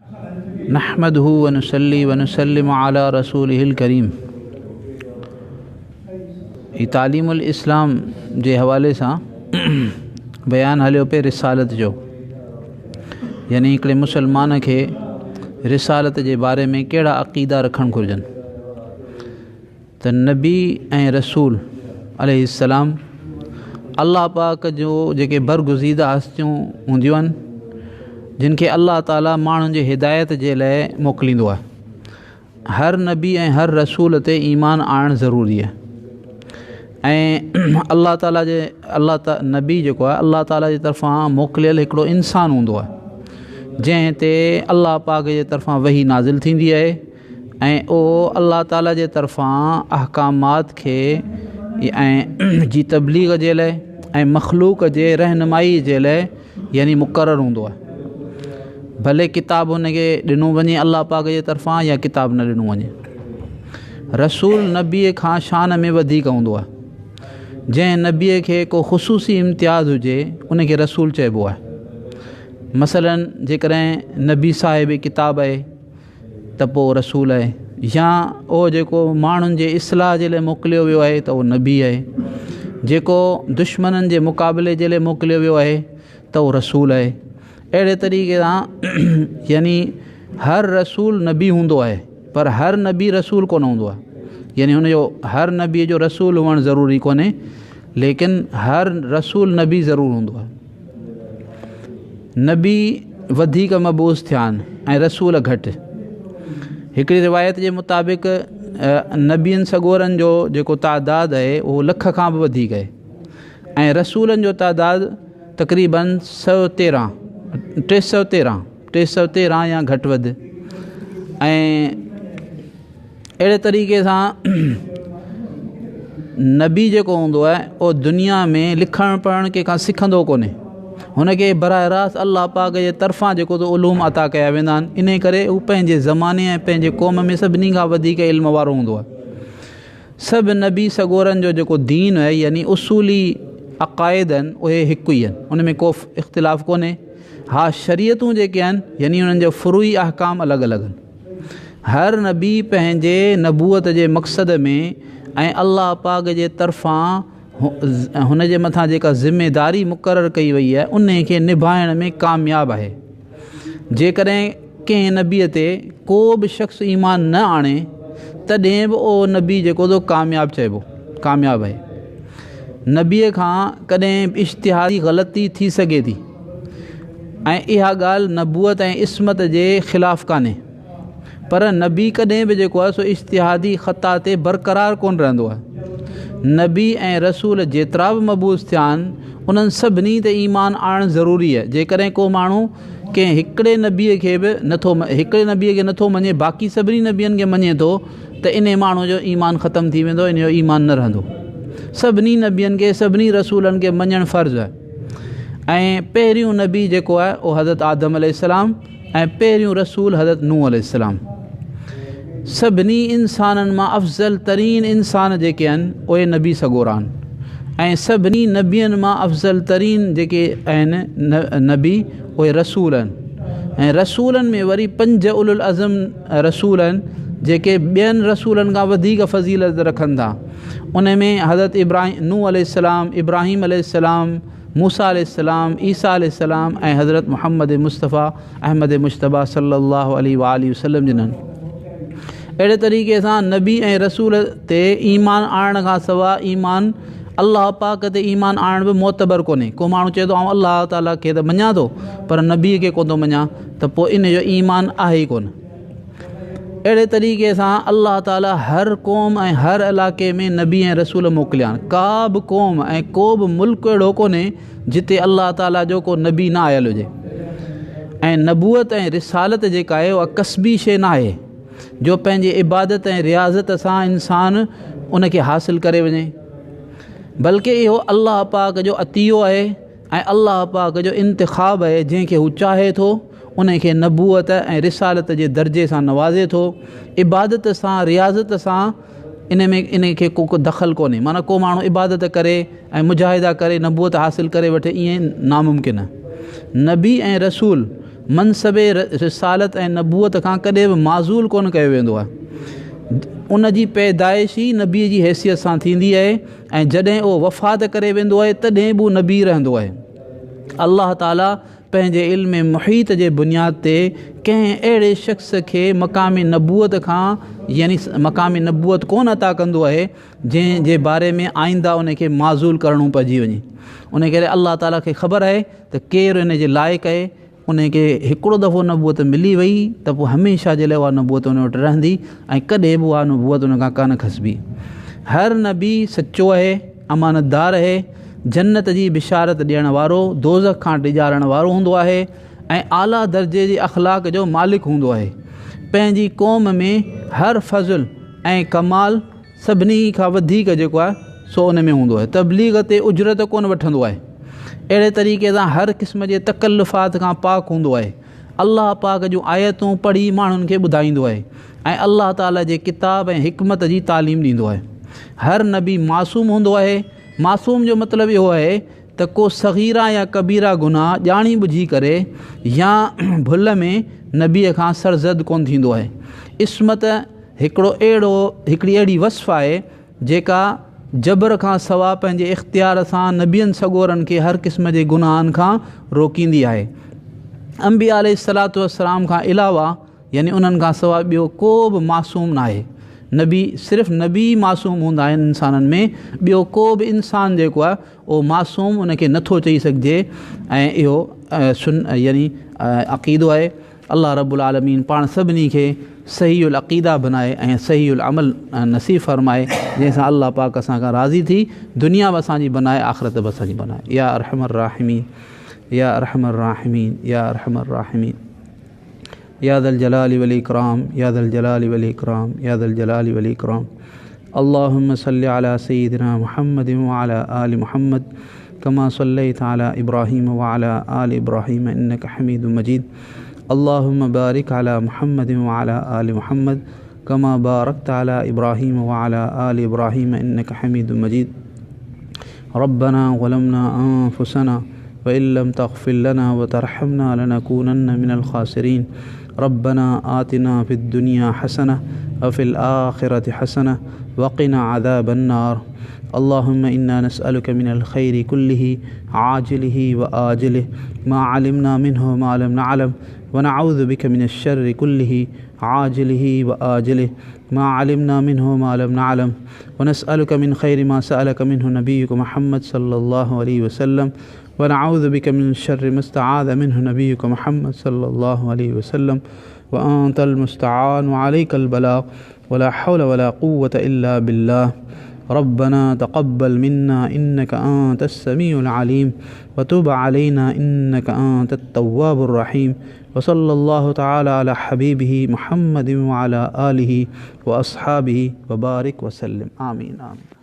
नहमदहु व नुसल्ली व नुसल्लिमु अला रसूलिहिल करीम। तालीमुल इस्लाम जे हवाले सां बयानु हलियो पे रिसालत जो, यानी हिकिड़े मुसलमान खे रिसालत जे बारे में कहिड़ा अक़ीदा रखणु घुरिजनि। त नबी ऐं रसूल अलैहिस्सलाम अल्लाह पाक जो जेके बरगुज़ीदा हस्तियूं हूंदियूं आहिनि, जिन खे अल्लाह ताला माण्हुनि जे हिदायत जे लाइ मोकिलींदो आहे। हर नबी ऐं हर रसूल ते ईमान आणणु ज़रूरी आहे। ऐं अल्लाह ताला जे नबी जेको आहे अल्लाह ताला जे तरफ़ां मोकिलियल हिकिड़ो इंसानु हूंदो आहे, जंहिं ते अल्लाह पाक जे तरफ़ां वही नाज़िल थींदी आहे ऐं उहो अल्लाह ताला जे तरफ़ां अहकामात खे ऐं जी तबलीग जे लाइ ऐं मख़लूक़ जे रहनुमाई जे लाइ यानी मुक़ररु हूंदो आहे। भले किताब हुनखे ॾिनो वञे अल्लाह पाक जे तरफ़ां या किताब न ॾिनो वञे। रसूल नबीअ खां शान में वधीक हूंदो आहे। जंहिं नबीअ खे को ख़ुसूसी इम्तियाज़ हुजे उनखे रसूल चइबो आहे। मसलन जेकॾहिं नबी साहिब किताब आहे त पोइ रसूल आहे, या उहो जेको माण्हुनि जे इस्लाह जे लाइ मोकिलियो वियो आहे त उहो नबी आहे, जेको दुश्मननि जे मुक़ाबले जे लाइ मोकिलियो वियो आहे त उहो रसूल आहे। अहिड़े तरीक़े सां यानी हर रसूल नबी हूंदो आहे, पर हर नबी रसूल कोन हूंदो आहे। यानी हुनजो हर नबीअ जो रसूल हुअणु ज़रूरी कोन्हे, लेकिन हर रसूल नबी ज़रूरु हूंदो आहे। नबी वधीक मबूस थिया आहिनि ऐं रसूल घटि। हिकिड़ी रिवायत जे मुताबिक़ नबियनि सॻोरनि जो जेको तादाद आहे उहो लख खां बि वधीक आहे ऐं रसूलनि जो तादाद तक़रीबन 313 या घटि वधि। ऐं अहिड़े तरीक़े सां नबी जेको हूंदो आहे उहो दुनिया में लिखणु पढ़णु कंहिंखां सिखंदो कोन्हे। हुनखे बराह रास्त अल्लाह पाक जे तरफ़ां जेको त उलूम अता कया वेंदा आहिनि, इन करे हू पंहिंजे ज़माने ऐं पंहिंजे क़ौम में सभिनी खां वधीक इल्म वारो हूंदो आहे। सभु नबी सॻोरनि जो जेको दीन आहे यानी उसूली अक़ाइद आहिनि उहे हिकु ई आहिनि, उन में को इख़्तिलाफ़ कोन्हे। हा, शरीयतूं जेके आहिनि यानी उन्हनि जो फ़ुरूई अहकाम अलॻि अलॻि आहिनि। हर नबी पंहिंजे नबूअत जे मक़सद में ऐं अल्लाह पाक जे तरफ़ां हुन जे मथां जेका ज़िमेदारी मुक़ररु कई वई आहे उन खे निभाइण में कामयाबु आहे। जेकॾहिं कंहिं नबीअ ते को बि शख़्स ईमान न आणे तॾहिं बि उहो नबी जेको तो कामयाबु आहे। नबीअ खां कॾहिं इश्तिहादी ग़लती थी सघे थी ऐं इहा ॻाल्हि नबूअत ऐं इस्मत जे ख़िलाफ़ु कान्हे, पर नबी कॾहिं बि जेको आहे सो इश्तिहादी ख़ता ते बरक़रार कोन रहंदो आहे। नबी ऐं रसूल जेतिरा बि मबूस थिया आहिनि उन्हनि सभिनी ते ईमान आणणु ज़रूरी आहे। जेकॾहिं को माण्हू कंहिं हिकिड़े नबीअ खे नथो मञे, बाक़ी सभिनी नबियनि खे मञे थो, त इन माण्हू जो ईमान ख़तमु थी वेंदो, इन जो ईमान न रहंदो। सभिनी नबियनि खे सभिनी रसूलनि खे मञणु फ़र्ज़ु आहे। ऐं पहिरियों नबी जेको आहे उहो हज़रत आदम अलैहिस्सलाम ऐं पहिरियों रसूल हज़रत नूह अलैहिस्सलाम। सभिनी इंसाननि मां अफ़ज़ल तरीन इंसान जेके आहिनि उहे नबी सॻोरा आहिनि ऐं सभिनी नबियनि मां अफ़ज़ल तरीन जेके आहिनि नबी उहे रसूल आहिनि। ऐं रसूलनि में वरी 5 उलुल अज़म रसूल आहिनि जेके ॿियनि रसूलनि खां वधीक फ़ज़ीलत रखनि था। उन में हज़रत नूह अलैहिस्सलाम, इब्राहीम अलैहिस्सलाम, मूसा अलैहिस्सलाम, ईसा अलैहिस्सलाम ऐं हज़रत मुहम्मद अहमद मुश्तबा सल्लल्लाहु अलैहि वसल्लम जिन्हनि। अहिड़े तरीक़े सां नबी ऐं रसूल ते ईमान आणण खां सवाइ ईमान अल्लाह पाक ते ईमान आणण बि मोतबर कोन्हे। को माण्हू चए थो आउं अल्लाह ताला खे त मञा थो पर नबीअ खे कोन थो मञा, त पोइ इन जो ईमान आहे ई कोन। अहिड़े तरीक़े सां अल्लाह ताला हर क़ौम ऐं हर इलाइक़े में नबी ऐं रसूल मोकिलिया आहिनि। का बि क़ौम ऐं को बि मुल्क अहिड़ो कोन्हे जिते अल्लाह ताला जो को नबी न आयल हुजे। ऐं नबूअत ऐं रिसालत जेका आहे उहा कसबी शइ न आहे जो पंहिंजे इबादत ऐं रियाज़त सां इंसान उनखे हासिलु करे वञे, बल्कि इहो अल्लाह पाक जो अतियो आहे ऐं अल्लाह पाक जो इंतिखाब आहे। जंहिंखे हू चाहे थो उनखे नबूअत ऐं रिसालत जे दर्जे सां नवाज़े थो। इबादत सां रियाज़त सां इनखे को दख़ल कोन्हे। माना को माण्हू इबादत करे ऐं मुजाहिदा करे नबूअत हासिलु करे वठे, ईअं नामुमकिन आहे। नबी ऐं रसूल मनसब रिसालत ऐं नबूअत खां कॾहिं बि माज़ूल कोन कयो वेंदो आहे। उन जी पैदाइश ई नबीअ जी हैसियत सां थींदी आहे ऐं जॾहिं उहो वफ़ात करे वेंदो आहे तॾहिं बि नबी रहंदो आहे। अल्लाह ताला पंहिंजे इल्म मुहीत जे बुनियाद ते कंहिं अहिड़े शख़्स खे मक़ामी नबूअत खां यानी मक़ामी नबूअत कोन अता कंदो आहे जंहिं जे बारे में आईंदा उन खे माज़ूल करिणो पइजी वञे। उन करे अल्लाह ताला खे ख़बर आहे त केरु इन जे लाइक़ु आहे। उन खे हिकिड़ो दफ़ो नबूअत मिली वई त पोइ हमेशह जे लाइ उहा नबूअत उन वटि रहंदी ऐं कॾहिं बि उहा नबूअत उन खां कान खसबी। हर नबी सचो आहे, अमानतदार आहे, जन्नत जी बिशारत ॾियण वारो, दोज़ख खां ॾिॼारण वारो हूंदो आहे ऐं आला दर्जे जे अख़लाक़ जो मालिक हूंदो आहे। पंहिंजी क़ौम में हर फ़ज़ुल ऐं कमाल सभिनी खां वधीक जेको आहे सो उन में हूंदो आहे। तबलीग ते उजरत कोन वठंदो आहे। अहिड़े तरीक़े सां हर क़िस्म जे तकल्लुफ़ात खां पाक हूंदो आहे। अल्लाह पाक जूं आयतूं पढ़ी माण्हुनि खे ॿुधाईंदो आहे ऐं अल्लाह ताला जे किताब ऐं हिकमत जी तालीम ॾींदो आहे। हर नबी मासूम हूंदो आहे। मासूम जो मतिलबु इहो आहे त को सग़ीरा या कबीरा गुनाह ॼाणी बुझी करे या भुल में नबीअ खां सरज़द कोन थींदो आहे। इस्मत हिकिड़ी अहिड़ी वस्फ़ आहे जेका जबर खां सवाइ पंहिंजे इख़्तियार सां नबियनि सॻोरनि खे हर क़िस्म जे गुनाहनि खां रोकींदी आहे। अंबिया अलैहिस्सलातु वस्सलाम खां अलावा यानी उन्हनि खां सवाइ ॿियो को बि मासूम न आहे। नबी सिर्फ़ु नबी मासूम हूंदा आहिनि इंसाननि में, ॿियो को बि इंसान जेको आहे उहो मासूम उन खे नथो चई सघिजे ऐं इहो यानी अक़ीदो आहे। अल्लाह रब्बुल आलमीन पाण सभिनी खे सही उल अक़ीदा बनाए ऐं सही उल अमल नसीब फ़रमाए जंहिंसां अल्लाह पाक असां खां राज़ी थी दुनिया बि असांजी बनाए आख़िरत बि असांजी बनाए। या अरहमर राहिमीन, या अरहमर राहिमीन, या अरहमर राहिमीन, या ज़ल जलाली वल इकराम, या ज़ल जलाली वल इकराम, या ज़ल जलाली वल इकराम। अल्लाहुम्मा सल्लि अला सय्यिदिना मुहम्मद व अला आलि मुहम्मद कमा सल्लैता अला इब्राहीम व अला आलि इब्राहीम इन्नका हमीदुम मजीद। अल्लाहुम्मा बारिक अला मुहम्मद व अला आलि मुहम्मद कमा बारकता अला इब्राहीम व अला आलि इब्राहीम इन्नका हमीदुम मजीद। रब्बना ज़लमना अनफुसना व इन लम तग़फिर लना व तरहमना लनकूनन्न मिनल ख़ासिरीन। रब्बना आतिना फ़िद दुनिया हसना व फ़िल आखिरति हसना व क़िना अज़ाबन नार। अल्लाहुम्मा इन्ना नस्अलुका मिनल खैरि कुल्लिहि आजिलिहि व आजिलिहि मा अलिमना मिन्हु मा लम नअलम व नऊज़ु बिका मिनश शर्रि कुल्लिहि आजिलिहि व आजिलिहि मा अलिमना मिन्हु मा लम नअलम व नस्अलुका मिन खैरि मा सअलका मिन्हु नबियुका मुहम्मद सल्लल्लाहु अलैहि वसल्लम व नऊज़ु बिका मिन शर्रि मा इस्तआज़ मिन्हु नबियुका मुहम्मद सल्लल्लाहु अलैहि वसल्लम व अंतल मुस्तआन व अलैकल बलाग व ला हौला व ला कुव्वता इल्ला बिल्लाह। रब्बना तक़ब्बल मिन्ना इन्नका अंतस समीउल अलीम व तुब अलैना इन्नका अंतत तव्वाबुर रहीम। व सल्लल्लाहु तआला अला हबीबिही मुहम्मद व अला आलिहि व अस्हाबिही व बारिक व सल्लिम। आमीन आमीन।